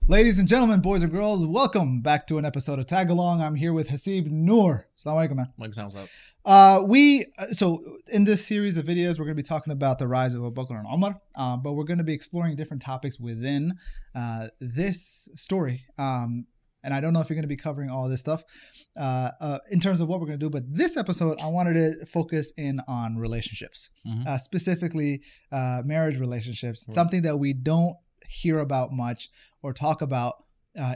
Ladies and gentlemen, boys and girls, welcome back to an episode of Tag Along. I'm here with Haseeb Noor. Assalamu alaikum, man. So in this series of videos, we're going to be talking about the rise of Abu Bakr and Umar, but we're going to be exploring different topics within this story. And I don't know if you're going to be covering all this stuff in terms of what we're going to do, but this episode, I wanted to focus in on relationships, specifically marriage relationships, something that we don't hear about much or talk about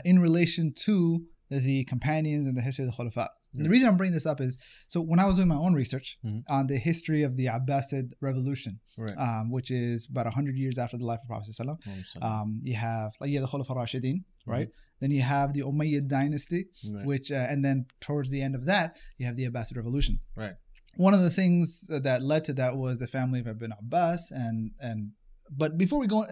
in relation to the companions and the history of the Khulafa. The reason I'm bringing this up is, so when I was doing my own research on the history of the Abbasid revolution, which is about 100 years after the life of Prophet ﷺ, you have the Khulafa Rashidin, right? Then you have the Umayyad dynasty, which, and then towards the end of that, you have the Abbasid revolution. One of the things that led to that was the family of Ibn Abbas but before we go,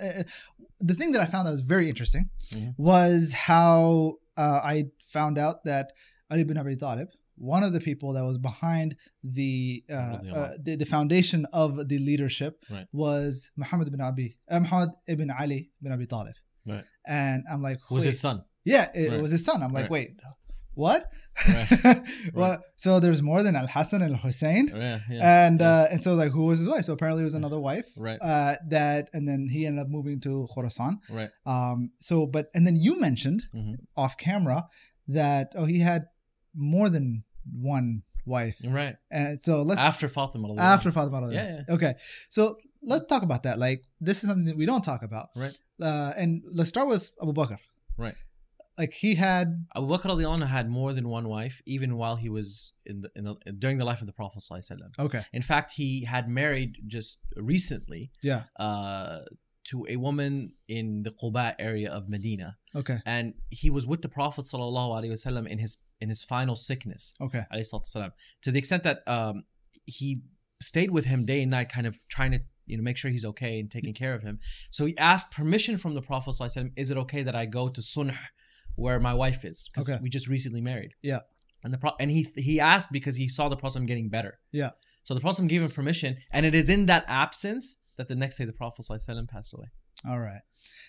the thing that I found that was very interesting was how I found out that Ali ibn Abi Talib, one of the people that was behind the foundation of the leadership, was Muhammad ibn Ali ibn Abi Talib. And I'm like, was his son? Yeah, it was his son. I'm like, wait, what? Well, so there's more than Al-Hassan and Al-Hussein. And so like, who was his wife? So apparently it was another wife. And then he ended up moving to Khorasan. And then you mentioned off camera that he had more than one wife. And so after Fatima. Okay. So let's talk about that. Like, this is something that we don't talk about. And let's start with Abu Bakr. Like, he had Abu Bakr radiallahu anhu had more than one wife, even while he was during the life of the Prophet ﷺ. In fact, he had married just recently to a woman in the Quba area of Medina. And he was with the Prophet ﷺ in his final sickness. To the extent that he stayed with him day and night, kind of trying to make sure he's okay and taking care of him. So he asked permission from the Prophet ﷺ, is it okay that I go to Sunh, where my wife is, because we just recently married. And he asked because he saw the Prophet getting better. So the Prophet gave him permission, and it is in that absence that the next day the Prophet ﷺ passed away. All right.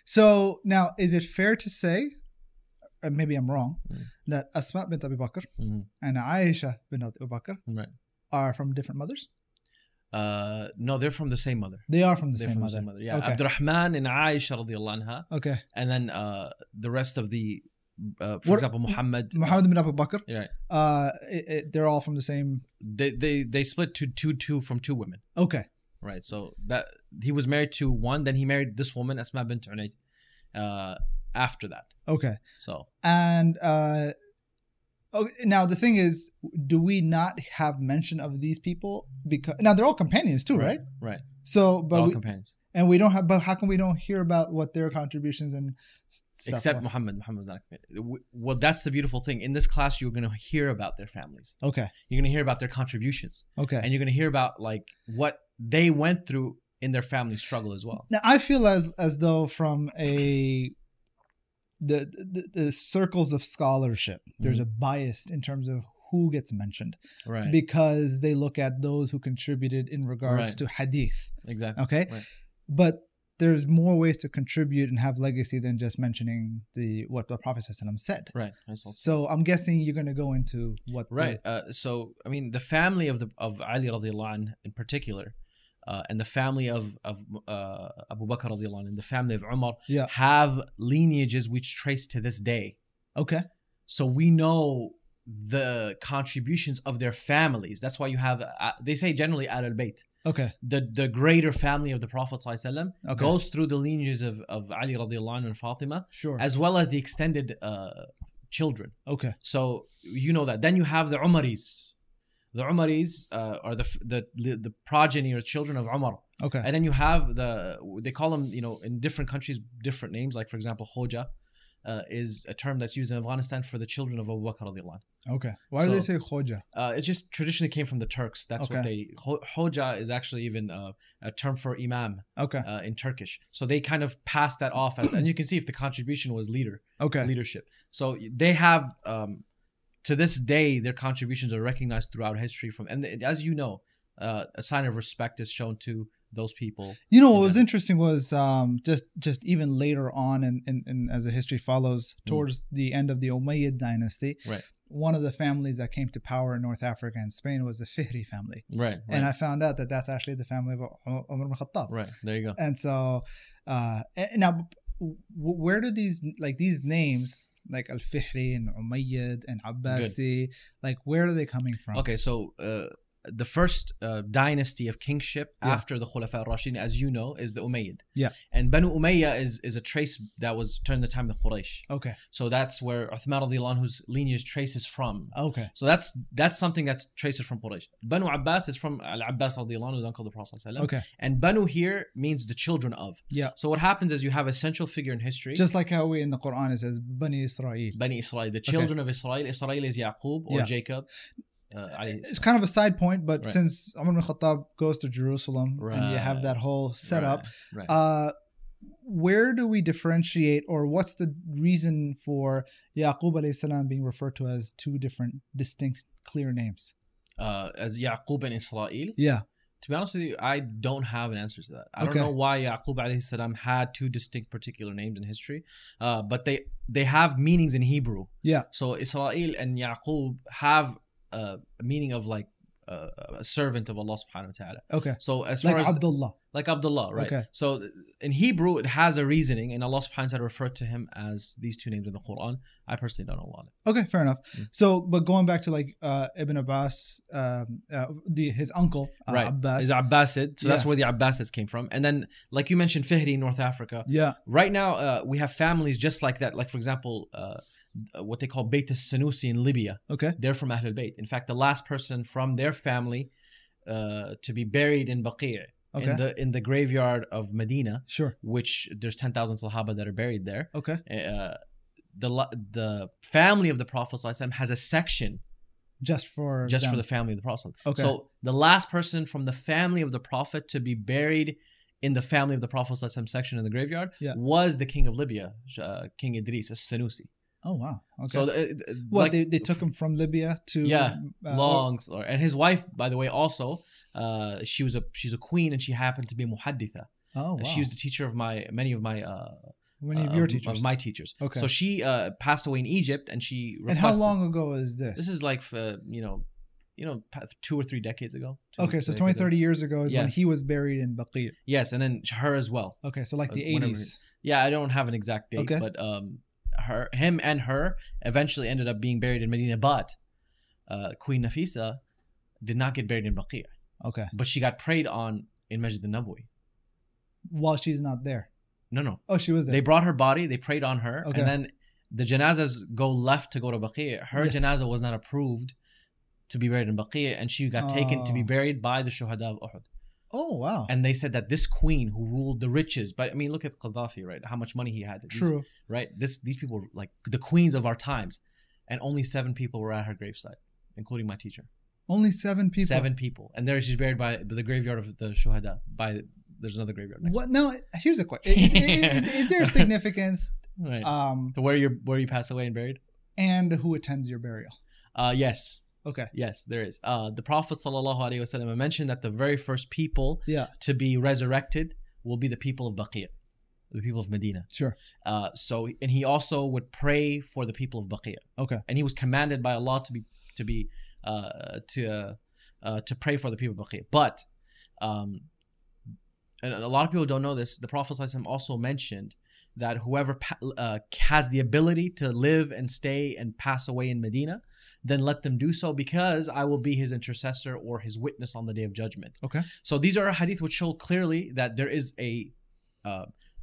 So now, is it fair to say, maybe I'm wrong, that Asma bint Abi Bakr and Aisha bint Abi Bakr are from different mothers? No, they're from the same mother. They are from the same mother. Yeah, Abdurrahman and Aisha radiallahu anha. And then the rest of the, for example, Muhammad bin Abu Bakr. They're all from the same. They split to two from two women. So that he was married to one, then he married this woman Asma bint Unais after that. So and now the thing is, do we not have mention of these people? Because now they're all companions too, right? So, but all companions, and we don't have. But how come we don't hear about what their contributions and stuff? Except Muhammad. Muhammad's not a companion. Well, that's the beautiful thing. In this class, you're going to hear about their families. You're going to hear about their contributions. And you're going to hear about like what they went through in their family struggle as well. Now, I feel as though from the circles of scholarship, there's a bias in terms of who gets mentioned, because they look at those who contributed in regards to hadith. But there's more ways to contribute and have legacy than just mentioning what the Prophet ﷺ said. So I'm guessing you're going to go into what. So I mean, the family of Ali radiallahu anh in particular, and the family of Abu Bakr radiallahu anh, and the family of Umar have lineages which trace to this day. So we know the contributions of their families. That's why you have, they say generally Ahl al-Bayt. The greater family of the Prophet ﷺ goes through the lineages of Ali radiallahu anh and Fatima, as well as the extended children. So you know that. Then you have the Umaris. The Umaris are the progeny or children of Umar. And then you have they call them, in different countries, different names. Like, for example, Khoja is a term that's used in Afghanistan for the children of Abu Bakr radiallahu anh. Why do they say Khoja? It just traditionally came from the Turks. That's what Khoja is actually even a term for Imam in Turkish. So they kind of passed that off as, and you can see if the contribution was leadership. So they have, to this day, their contributions are recognized throughout history. And as you know, a sign of respect is shown to those people. You know, what was interesting was just even later on, and as the history follows, towards the end of the Umayyad dynasty, one of the families that came to power in North Africa and Spain was the Fihri family. Right. And I found out that that's actually the family of Umar ibn Khattab. Right. There you go. And so, now, where do these names like Al-Fihri and Umayyad and Abbasi, like where are they coming from? Okay, so the first dynasty of kingship after the Khulafa al-Rashidin, as you know, is the Umayyad. Yeah. And Banu Umayyah is a trace that was during the time of Quraysh. Okay. So that's where Uthman radiallahu anhu's lineage traces from. Okay. So that's something that's traces from Quraysh. Banu Abbas is from Al-Abbas radiallahu anhu, the uncle of the Prophet sallallahu alaihi wasallam. Okay. And Banu here means the children of. Yeah. So what happens is you have a central figure in history. Just like how we in the Quran it says Bani Israel. Bani Israel, the children of Israel. Israel is Yaqub or Jacob. It's kind of a side point, but since Umar ibn Khattab goes to Jerusalem and you have that whole setup, where do we differentiate, or what's the reason for Yaqub alayhi salam being referred to as two different distinct clear names? As Yaqub and Israel? Yeah. To be honest with you, I don't have an answer to that. I don't know why Yaqub alayhi salam had two distinct particular names in history, but they have meanings in Hebrew. Yeah. So Israel and Yaqub have a meaning of like a servant of Allah subhanahu wa ta'ala. Okay. So as like far as Abdullah. Like Abdullah, right? Okay. So in Hebrew it has a reasoning, and Allah subhanahu wa ta'ala referred to him as these two names in the Quran. I personally don't know a lot. Okay, fair enough. So, but going back to like Ibn Abbas, his uncle Abbas is Abbasid. So that's where the Abbasids came from. And then, like you mentioned, Fihri in North Africa. Yeah. Right now, we have families just like that. Like for example, what they call Bayt al-Sanusi in Libya. Okay. They're from Ahlul Bayt. In fact, the last person from their family to be buried in Baqi', in the graveyard of Medina, which there's 10,000 Sahaba that are buried there. Okay. The family of the Prophet ﷺ has a section just for the family of the Prophet. Okay. So the last person from the family of the Prophet to be buried in the family of the Prophet ﷺ section in the graveyard was the king of Libya, King Idris as-Sanusi. Oh wow! Okay. So what, they took him from Libya to and his wife, by the way, also she's a queen, and she happened to be a muhadditha. Oh wow! She was the teacher of many of your teachers. Of my teachers. Okay. So she passed away in Egypt, and she requested, and how long ago is this? This is like 2 or 3 decades ago. Okay, so 20, 30 years ago is when he was buried in Baqi'. Yes, and then her as well. Okay, so like the 80s. Yeah, I don't have an exact date, but him and her eventually ended up being buried in Medina, but Queen Nafisa did not get buried in Baqi'. Okay. But she got prayed on in Masjid al-Nabawi. While she's not there? No. Oh, she was there. They brought her body, they prayed on her, and then the janazas go left to go to Baqi'. Her janazah was not approved to be buried in Baqi', and she got taken to be buried by the Shuhada of Uhud. Oh, wow. And they said that this queen who ruled the riches, but I mean, look at Gaddafi, right? How much money he had. True. Right? These people were like the queens of our times. And only 7 people were at her gravesite, including my teacher. Only 7 people? 7 people. And there she's buried by the graveyard of the Shuhada. There's another graveyard next. What? Now, here's a question. Is there a significance to where you pass away and buried? And who attends your burial? Yes. Okay. Yes, there is. The Prophet ﷺ mentioned that the very first people to be resurrected will be the people of Baqi', the people of Medina. Sure. And he also would pray for the people of Baqi'. Okay. And he was commanded by Allah to pray for the people of Baqi'. But and a lot of people don't know this. The Prophet ﷺ also mentioned that whoever has the ability to live and stay and pass away in Medina, then let them do so, because I will be his intercessor or his witness on the day of judgment. Okay. So these are hadith which show clearly that there is a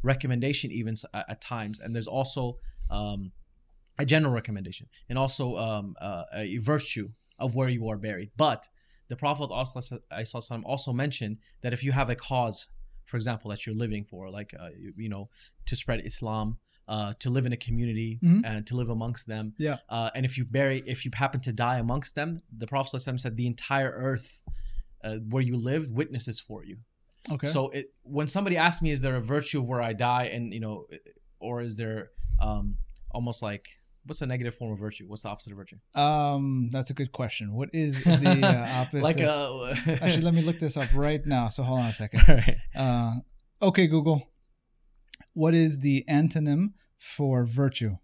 recommendation even at times, and there's also a general recommendation, and also a virtue of where you are buried. But the Prophet also mentioned that if you have a cause, for example, that you're living for, like to spread Islam, to live in a community and to live amongst them. Yeah. And if you happen to die amongst them, the Prophet ﷺ said the entire earth where you lived witnesses for you. Okay. So when somebody asks me, is there a virtue of where I die, and or is there almost like what's a negative form of virtue? What's the opposite of virtue? That's a good question. What is the opposite? Actually, let me look this up right now. So hold on a second. Right. Okay, Google. What is the antonym for virtue?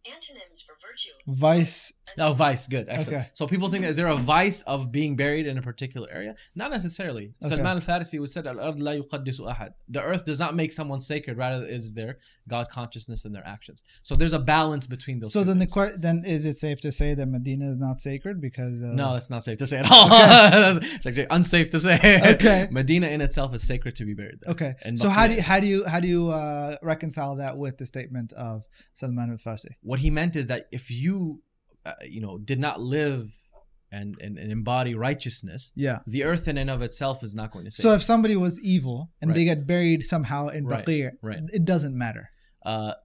Antonyms for virtue. Vice. Oh, vice. Good. Excellent. Okay. So people think, is there a vice of being buried in a particular area? Not necessarily. Okay. Salman al-Farisi would say, "Al-ard la yuqaddisu ahad." The earth does not make someone sacred. Rather, it is their God consciousness and their actions. So there's a balance between those. So two then things. then is it safe to say that Medina is not sacred because? No, that's not safe to say at all. Okay. It's actually unsafe to say. Okay. Medina in itself is sacred to be buried there. Okay. And So how do you reconcile that with the statement of Salman al-Farsi? What he meant is that if you, did not live and embody righteousness, the earth in and of itself is not going to save. So if somebody was evil and Right. they get buried somehow in Right. Baqi', Right. it doesn't matter.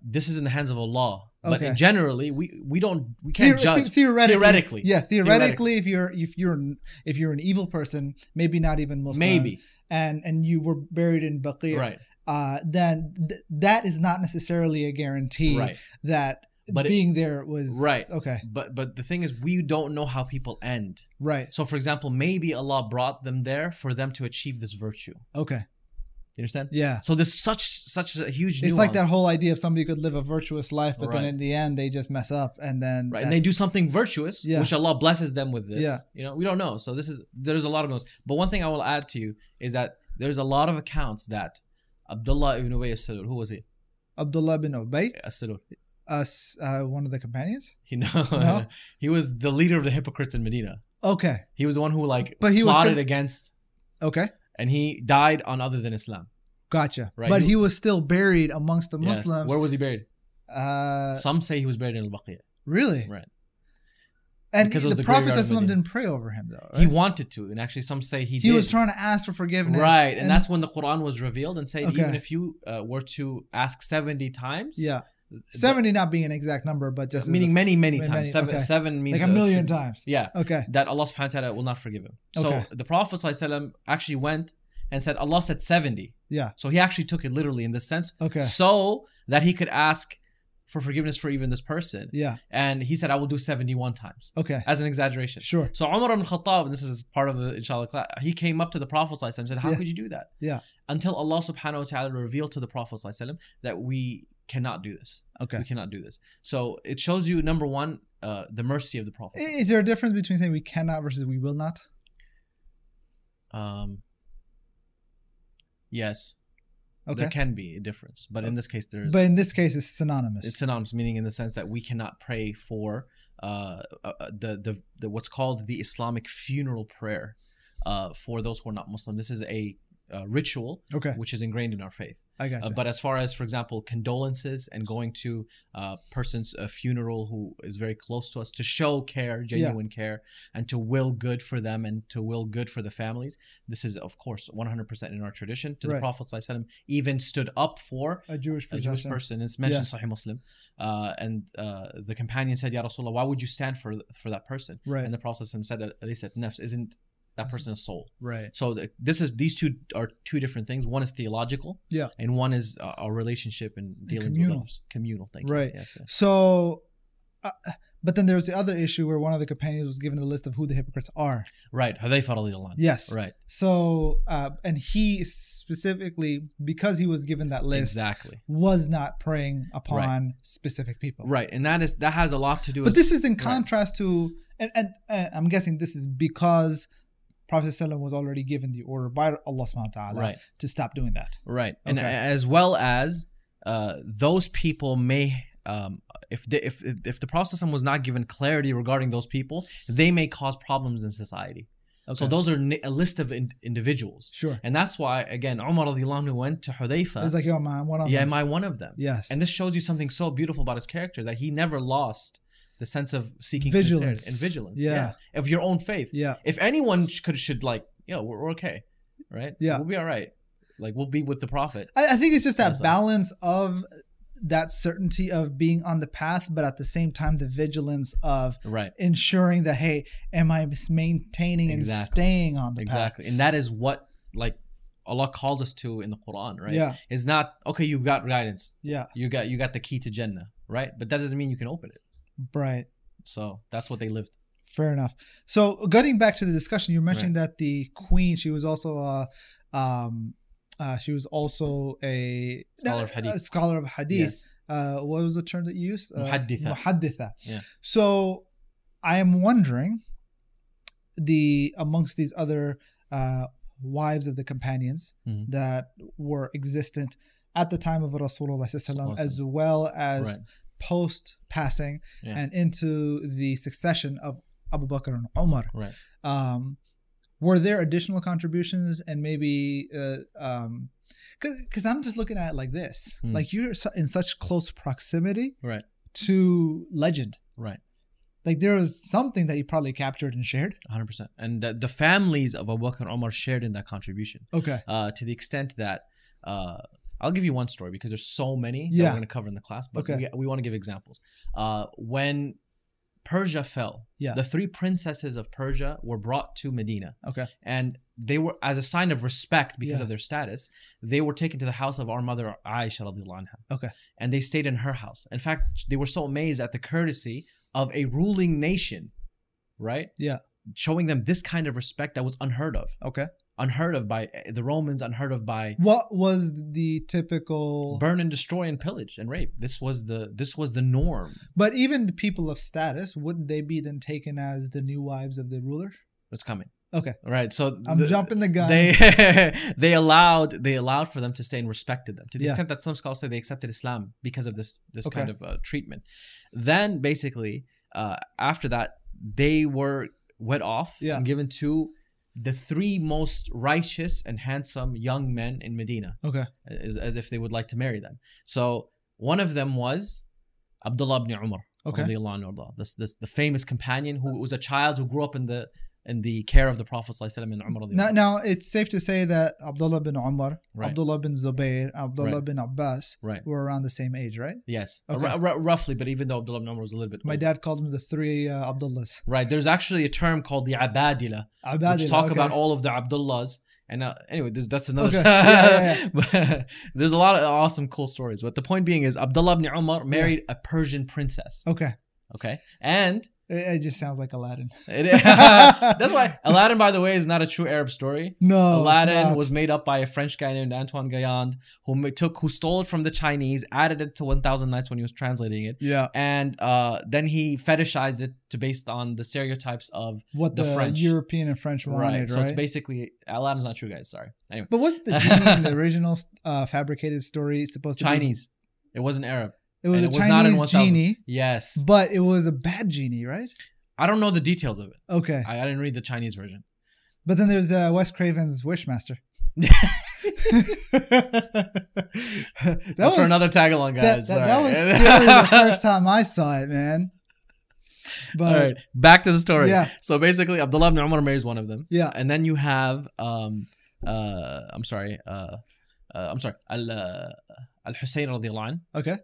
This is in the hands of Allah. But Okay. generally, we can't judge. Theoretically, Theoretically. if you're an evil person, maybe not even Muslim, Maybe. and you were buried in Baqi', Right. Then that is not necessarily a guarantee Right. that But being there was Right. Okay, But the thing is, we don't know how people end. right. So, for example, maybe Allah brought them there for them to achieve this virtue. Okay, You understand? yeah. So there's such a huge nuance. It's like that whole idea of somebody could live a virtuous life, but then Right. in the end they just mess up, and then Right, and they do something virtuous, Yeah. which Allah blesses them with this. Yeah. We don't know. So there's a lot of those. But one thing I will add to you is that there's a lot of accounts that Abdullah ibn Ubay as-Salul, who was he? Abdullah bin Ubay, As-Salul. one of the companions. No. He was the leader of the hypocrites in Medina. Okay, He was the one who But he was plotted against, okay, and he died on other than Islam. gotcha. Right. But he was still buried amongst the Yes. Muslims. Where was he buried? Some say he was buried in al-Baqi'. Really? Right. And Because it was the the Prophet graveyard of ﷺ Medina. didn't pray over him though. Right? He wanted to, and actually some say he did. He was trying to ask for forgiveness. Right, and that's when the Quran was revealed and said Okay. even if you were to ask 70 times, yeah. 70 not being an exact number, but just meaning many times. okay. Seven means like a million times. Yeah. Okay. That Allah subhanahu wa ta'ala will not forgive him. So Okay. the Prophet ﷺ actually went and said, Allah said 70. Yeah. So he actually took it literally in this sense. Okay. So that he could ask for forgiveness for even this person. Yeah. And he said, I will do 71 times. Okay. As an exaggeration. Sure. So Umar ibn Khattab, and this is part of the inshallah class, he came up to the Prophet ﷺ and said, how Yeah. could you do that? Yeah. Until Allah subhanahu wa ta'ala revealed to the Prophet ﷺ that we cannot do this. Okay. We cannot do this. So it shows you, number one, the mercy of the Prophet. Is there a difference between saying we cannot versus we will not? Yes. Okay. There can be a difference. But in this case, there is. But in this case, it's synonymous. It's synonymous, meaning in the sense that we cannot pray for the what's called the Islamic funeral prayer for those who are not Muslim. This is a ritual, Okay. which is ingrained in our faith. I got you. But as far as, for example, condolences and going to a person's funeral who is very close to us to show care, genuine care, and to will good for them and to will good for the families, this is, of course, 100% in our tradition. The Right. Prophet ﷺ even stood up for a Jewish a Jewish person. It's mentioned Yeah. Sahih Muslim. And the companion said, Ya Rasulullah, why would you stand for that person? Right. And the Prophet ﷺ said, Alaysa nafs, isn't that person a soul? Right. So these two are two different things. One is theological, Yeah. and one is our relationship and dealing communal. with others. Communal, thank Right. you. Yes, yes. So, but then there's the other issue where one of the companions was given the list of who the hypocrites are. Right, Hudayfa radiallahu anhu. Yes. Right, So, and he specifically, because he was given that list, exactly. was not preying upon specific people. Right, and that has a lot to do with. But this is in contrast to, and I'm guessing this is because Prophet ﷺ was already given the order by Allah subhanahu wa ta'ala Right. to stop doing that. Right, and Okay. as well as those people may. If the Prophet ﷺ was not given clarity regarding those people, they may cause problems in society. Okay. So those are a list of individuals. Sure. And that's why, again, Umar radiallahu anhu went to Hudayfa. It's like, yo, man, one of Yeah, them. am I one of them? Yes. And this shows you something so beautiful about his character, that he never lost the sense of seeking Vigilance. sincerity and vigilance. Yeah. Of your own faith. Yeah. If anyone should like, we're okay, right? Yeah. We'll be all right. Like, we'll be with the Prophet. I think it's just that That's balance of that certainty of being on the path, but at the same time, the vigilance of Right. ensuring that, hey, am I maintaining and Exactly. staying on the path? Exactly. And that is what, like, Allah calls us to in the Quran, right? Yeah. It's not, okay, you got guidance. Yeah. You got the key to Jannah, right? But that doesn't mean you can open it. Right. So that's what they lived. Fair enough. So getting back to the discussion, you mentioned that the queen, she was also a Scholar of hadith. A scholar of hadith. Yes. What was the term that you used? Muhadditha. Muhadditha. Yeah. So I am wondering, amongst these other wives of the companions that were existent at the time of Rasulullah sallallahu as well as post passing and into the succession of Abu Bakr and Umar. Right. Were there additional contributions and maybe because I'm just looking at it like this, like you're in such close proximity to legend, right? Like there was something that he probably captured and shared. 100%. And the families of Abu Bakr and Umar shared in that contribution. Okay. To the extent that I'll give you one story because there's so many that we're going to cover in the class, but we want to give examples. When Persia fell, the 3 princesses of Persia were brought to Medina. Okay. And they were, as a sign of respect because of their status, they were taken to the house of our mother Aisha radiallahu anha. Okay. And they stayed in her house. In fact, they were so amazed at the courtesy of a ruling nation, right? Yeah. Showing them this kind of respect that was unheard of. Okay. Unheard of by the Romans, unheard of by... What was the typical... Burn and destroy and pillage and rape. This was the norm. But even the people of status, wouldn't they be then taken as the new wives of the rulers? It's coming. Okay. Right. So I'm jumping the gun. They allowed for them to stay and respected them to the extent that some scholars say they accepted Islam because of this kind of treatment. Then basically, after that, they were wed off and given to the 3 most righteous and handsome young men in Medina. Okay. As if they would like to marry them. So one of them was Abdullah ibn Umar. Okay. The famous companion who was a child who grew up in the care of the Prophet ﷺ and Umar. Now, it's safe to say that Abdullah bin Umar, Abdullah bin Zubayr, Abdullah bin Abbas were around the same age, right? Yes. Okay. Roughly, but even though Abdullah bin Umar was a little bit older. My dad called them the 3 Abdullahs. Right. There's actually a term called the Abadila, which talk about all of the Abdullahs. And anyway, that's another... But there's a lot of awesome, cool stories. But the point being is Abdullah ibn Umar married a Persian princess. Okay. Okay. And... It just sounds like Aladdin. That's why Aladdin, by the way, is not a true Arab story. No, Aladdin was made up by a French guy named Antoine Gaillard who stole it from the Chinese, added it to 1000 Nights when he was translating it. Yeah. And then he fetishized it based on the stereotypes of what the French, European and French wanted, right? So it's basically Aladdin's not true, guys. Sorry. Anyway. But wasn't the genie in the original fabricated story supposed to be Chinese? It wasn't Arab. It was a Chinese genie. Yes. But it was a bad genie, right? I don't know the details of it. Okay. I didn't read the Chinese version. But then there's Wes Craven's Wishmaster. That's for another tag-along, guys. That was scary the first time I saw it, man. But, all right, back to the story. Yeah. So basically, Abdullah ibn Umar marries one of them. Yeah. And then you have, Al-Husayn radiallahu anh. Okay.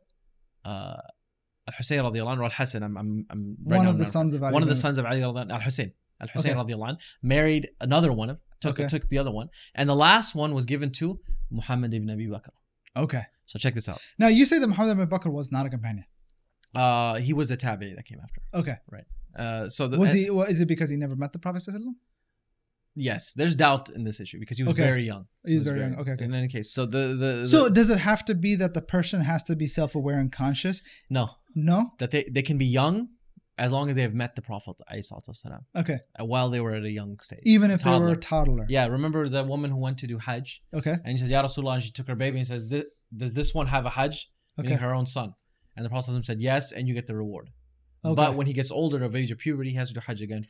Al-Husayn radiallahu anh or Al-Hasan. I'm one of the sons of Ali. One of the sons of Ali radiallahu anh. Al-Husayn radiallahu anh married another one. Took the other one. And the last one was given to Muhammad ibn Abi Bakr. Okay. So check this out. Now, you say that Muhammad ibn Abi Bakr was not a companion. He was a tabi'i that came after. Okay. Right. Is it because he never met the Prophet ﷺ? Yes, there's doubt in this issue because he was very young. He was very young. Okay. In any case, so so does it have to be that the person has to be self-aware and conscious? No. That they can be young as long as they have met the Prophet ﷺ. Okay. While they were at a young stage. Even if they were a toddler. Yeah. Remember the woman who went to do Hajj? Okay. And she said, "Ya Rasulullah," and she took her baby and says, "Does this one have a Hajj?" Meaning her own son. And the Prophet ﷺ said, "Yes, and you get the reward." Okay. But when he gets older, of age of puberty, he has to do Hajj again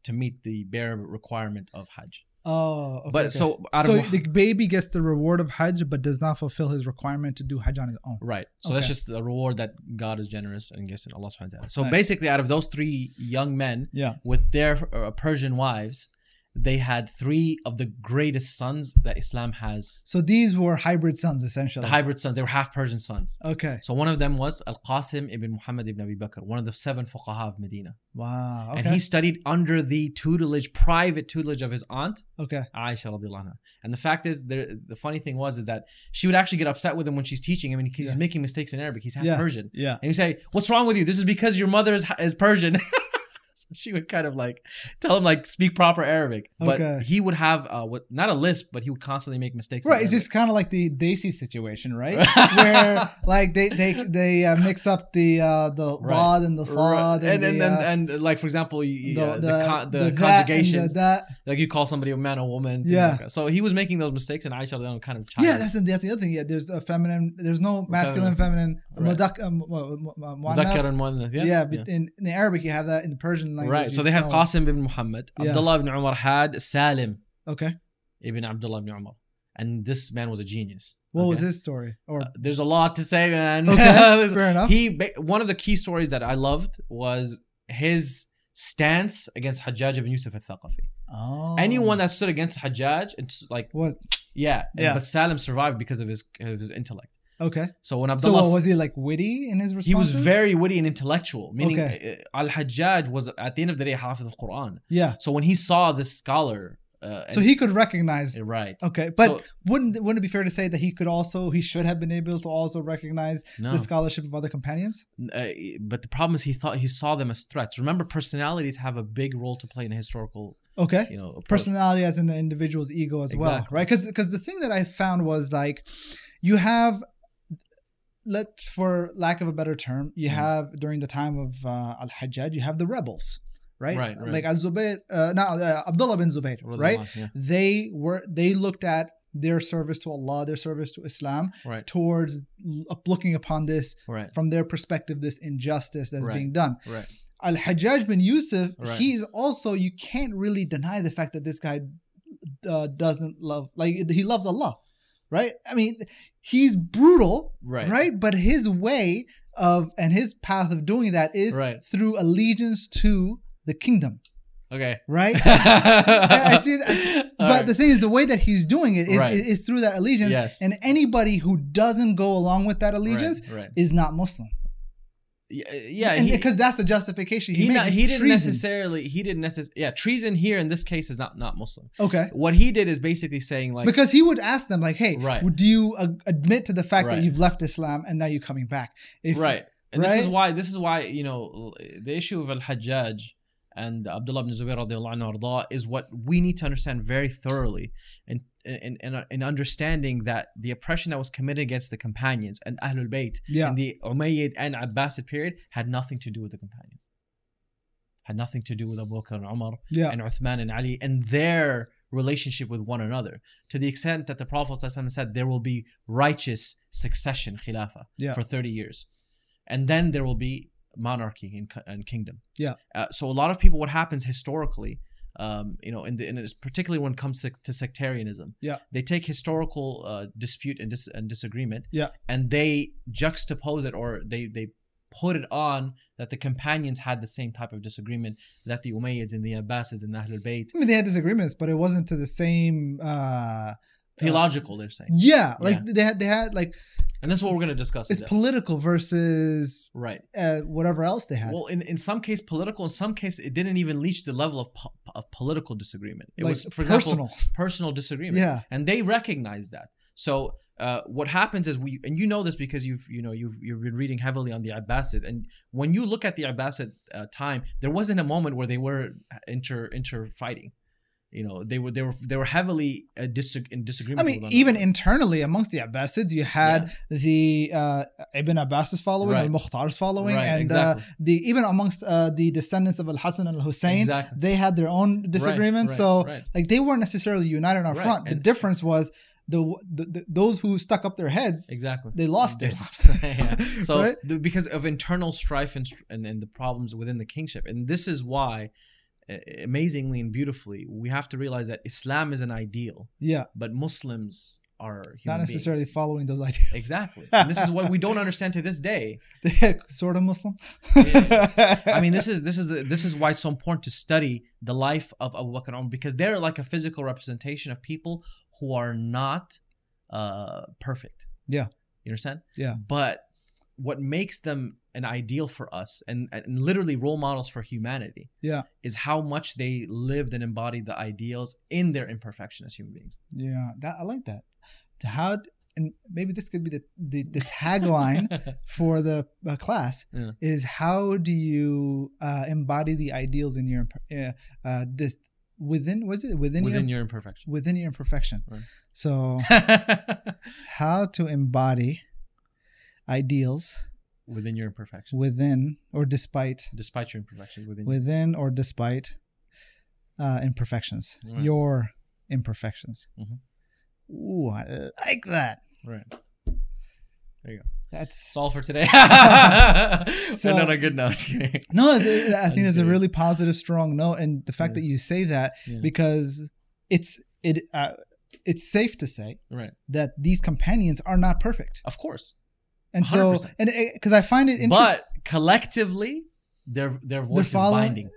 to meet the bare requirement of Hajj. Oh, okay. But so the baby gets the reward of Hajj, but does not fulfill his requirement to do Hajj on his own. Right. So that's just a reward that God is generous and gives in Allah subhanahu wa ta'ala. So basically, out of those 3 young men with their Persian wives, they had 3 of the greatest sons that Islam has. So these were hybrid sons, essentially. The hybrid sons. They were half Persian sons. Okay. So one of them was Al-Qasim ibn Muhammad ibn Abi Bakr, one of the 7 fuqaha of Medina. Wow. Okay. And he studied under the private tutelage of his aunt, okay, Aisha radiallahu anha. And the fact is, the funny thing is that she would actually get upset with him when she's teaching him, and he's making mistakes in Arabic. He's half Persian. Yeah. And you say, "What's wrong with you? This is because your mother is Persian." So she would kind of like tell him like speak proper Arabic, but he would have not a lisp, but he would constantly make mistakes. Right, it's just kind of like the Desi situation, right? Where like they mix up the rod and the sad and like for example the conjugations, like you call somebody a man or woman. Yeah. So he was making those mistakes, and Aisha kind of that's the other thing. Yeah, there's a feminine. There's no masculine, feminine. Mudhakkar and muannath. Yeah. In Arabic you have that. In the Persian language. Right. So they had Qasim ibn Muhammad. Abdullah ibn Umar had Salim. Okay. Ibn Abdullah ibn Umar. And this man was a genius. What was his story? Or there's a lot to say, man. Okay, fair enough. One of the key stories that I loved was his stance against Hajjaj ibn Yusuf al-Thaqafi. Oh. Anyone that stood against Hajjaj, it's like what? But Salim survived because of his intellect. Okay. So when Abdullah, was he like witty in his responses? He was very witty and intellectual. Meaning, Al-Hajjaj was at the end of the day Hafiz of the Quran. Yeah. So when he saw this scholar, so he could recognize. Right. Okay, but wouldn't it be fair to say that he should have been able to also recognize the scholarship of other companions? But the problem is he saw them as threats. Remember, personalities have a big role to play in a historical. Okay. Personality as in the individual's ego as well, right? Because the thing that I found was like, you have. For lack of a better term, you have during the time of Al-Hajjaj, you have the rebels, right? Right. Like Abdullah bin Zubayr, right? Yeah. They looked at their service to Allah, their service to Islam, towards looking upon this from their perspective, this injustice that's being done. Right. Al-Hajjaj bin Yusuf, he's also, you can't really deny the fact that this guy doesn't love, like he loves Allah. Right? I mean, he's brutal, right? But his way and his path of doing that is through allegiance to the kingdom. Okay. Right? I see that. But the thing is, the way that he's doing it is through that allegiance. Yes. And anybody who doesn't go along with that allegiance is not Muslim. Yeah, because that's the justification he didn't necessarily. Treason here in this case is not Muslim. Okay, what he did is basically saying like, because he would ask them like, hey, do you admit to the fact that you've left Islam and now you're coming back? And this is why the issue of Al-Hajjaj and Abdullah ibn Zubayr radiallahu anhu is what we need to understand very thoroughly, and in understanding that the oppression that was committed against the companions and Ahlul Bayt in the Umayyad and Abbasid period had nothing to do with the companions. Had nothing to do with Abu Bakr and Umar and Uthman and Ali and their relationship with one another, to the extent that the Prophet ﷺ said there will be righteous succession, khilafah, for 30 years. And then there will be monarchy and kingdom. So a lot of people, what happens historically, particularly when it comes to sectarianism, they take historical dispute and disagreement, and they juxtapose it, or they put it on that the companions had the same type of disagreement that the Umayyads and the Abbasids and the Ahlul Bayt. I mean, they had disagreements, but it wasn't to the same theological. They're saying, they had like. And that's what we're going to discuss. It's political versus whatever else they had. Well, in some case political, in some case it didn't even reach the level of political disagreement. It was, for example, personal disagreement. Yeah. And they recognize that. So what happens is and you know this because you've been reading heavily on the Abbasid, and when you look at the Abbasid time, there wasn't a moment where they were inter fighting. They were heavily in disagreement. I mean, even internally amongst the Abbasids, you had the Ibn Abbas's following, Al-Mukhtar's following, and even amongst the descendants of Al-Hasan and Al-Hussein, they had their own disagreements. Like they weren't necessarily united on front. The difference was those who stuck up their heads, they lost it. So because of internal strife and the problems within the kingship, and this is why, amazingly and beautifully, we have to realize that Islam is an ideal, but Muslims human not necessarily beings. following those ideas. Exactly. And this is what we don't understand to this day. Sort of Muslim. I mean, this is why it's so important to study the life of Abu Bakr and Umar, because they're like a physical representation of people who are not perfect. Yeah. You understand? Yeah. But what makes them an ideal for us and literally role models for humanity is how much they lived and embodied the ideals in their imperfection as human beings. Yeah, I like that. And maybe this could be the tagline for the class is how do you embody the ideals in your within your imperfection. Within your imperfection. Right. So how to embody ideals within your imperfection. Within or despite your imperfections. Within or despite imperfections. Right. Your imperfections. Mm-hmm. Ooh, I like that. Right. There you go. That's all for today. So, and on a good note. No, I think it's a really positive, strong note, and the fact that you say that because it's safe to say that these companions are not perfect. Of course. And 100%. So, and because I find it interesting, but collectively, their voice is binding.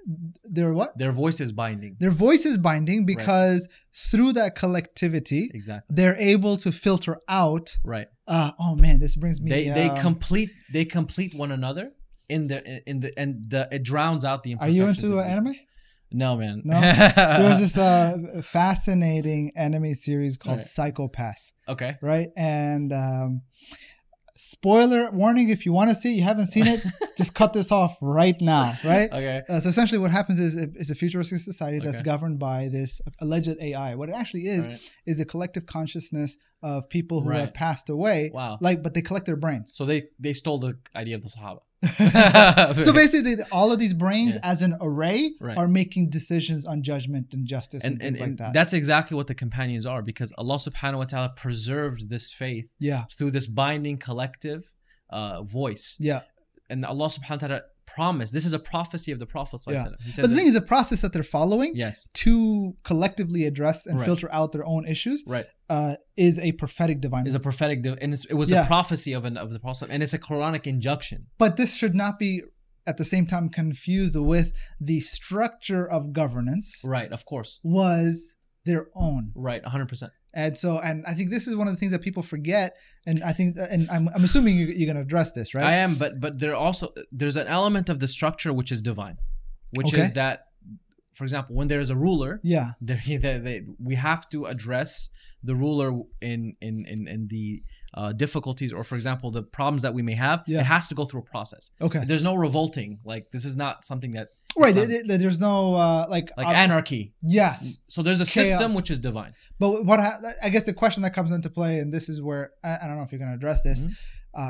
Their what? Their voice is binding. Their voice is binding because through that collectivity, they're able to filter out. Right. Oh man, this brings me. They complete one another it drowns out the imperfections. Are you into anime? No, man. No. There was this fascinating anime series called Psycho-Pass. Okay. Right, and spoiler warning, if you want to see it, you haven't seen it, just cut this off right now, right? Okay. So essentially what happens is it's a futuristic society that's governed by this alleged AI. What it actually is a collective consciousness of people who have passed away. Wow. But they collect their brains. So they stole the idea of the Sahaba. So basically all of these brains as an array are making decisions on judgment and justice and things like that. That's exactly what the companions are, because Allah subhanahu wa ta'ala preserved this faith through this binding collective voice. Yeah. And Allah subhanahu wa ta'ala promised, this is a prophecy of the Prophet. He says but the thing is, the process that they're following to collectively address and filter out their own issues is a prophetic divine. Is a prophetic, and it was a prophecy of the Prophet, and it's a Quranic injunction. But this should not be at the same time confused with the structure of governance. Right, of course. Was their own. Right, 100%. And so, and I think this is one of the things that people forget. And I think, and I'm assuming you're going to address this, right? I am, but there's an element of the structure which is divine, which is that, for example, when there is a ruler, we have to address the ruler in the difficulties, or for example, the problems that we may have. It has to go through a process. Okay. There's no revolting. Like, this is not something that. Right, there's no like anarchy. Yes. So there's a system which is divine. But I guess the question that comes into play, and this is where I don't know if you're going to address this,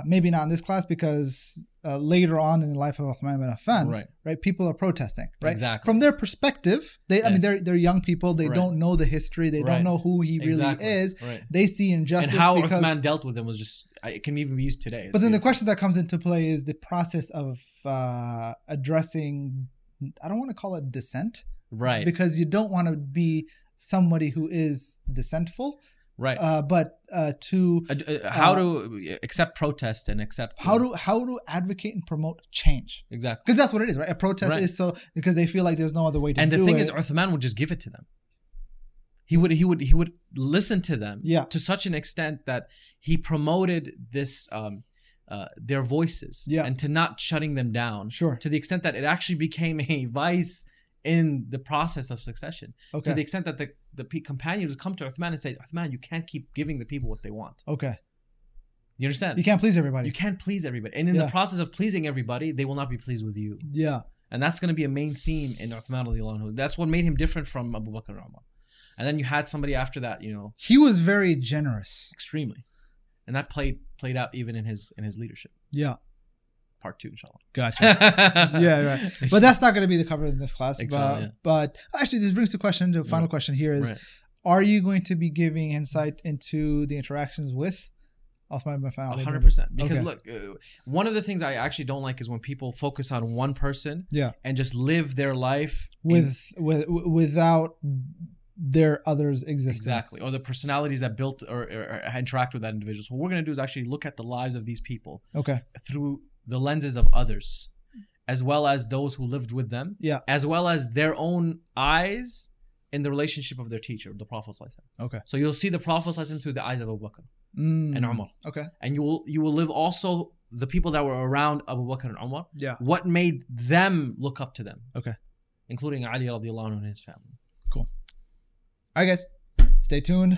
maybe not in this class, because later on in the life of Uthman bin Affan, right, people are protesting, right? Exactly. From their perspective, I mean, they're young people. They don't know the history. They don't know who he really is. Right. They see injustice. And how Uthman dealt with him was just, it can even be used today. But then the question that comes into play is the process of addressing. I don't want to call it dissent, right? Because you don't want to be somebody who is dissentful, right? But to how to accept protest and accept how to advocate and promote change, exactly, because that's what it is, right? A protest is so because they feel like there's no other way to do it. And the thing is, Uthman would just give it to them. He would listen to them, to such an extent that he promoted this. Their voices and to not shutting them down to the extent that it actually became a vice in the process of succession to the extent that the companions would come to Uthman and say, Uthman, you can't keep giving the people what they want. You understand? You can't please everybody. You can't please everybody, and in the process of pleasing everybody, they will not be pleased with you. And that's going to be a main theme in Uthman radiallahu anhu. That's what made him different from Abu Bakr and Umar. And then you had somebody after that, he was very generous, extremely. And that played out even in his leadership. Part 2, inshallah. Gotcha. Right. But that's not going to be the cover in this class. But actually, this brings the final question here is, are you going to be giving insight into the interactions with Uthman bin Affan? 100%. Because look, one of the things I actually don't like is when people focus on one person and just live their life without their others' existence. Exactly. Or the personalities that built or interact with that individual. So what we're going to do is actually look at the lives of these people. Okay. Through the lenses of others, as well as those who lived with them. Yeah. As well as their own eyes in the relationship of their teacher, the Prophet. Okay. So you'll see the Prophet through the eyes of Abu Bakr and Umar. Okay. And you will live also the people that were around Abu Bakr and Umar. Yeah. What made them look up to them. Okay. Including Ali radiallahu anhu and his family. Cool. All right, guys. Stay tuned.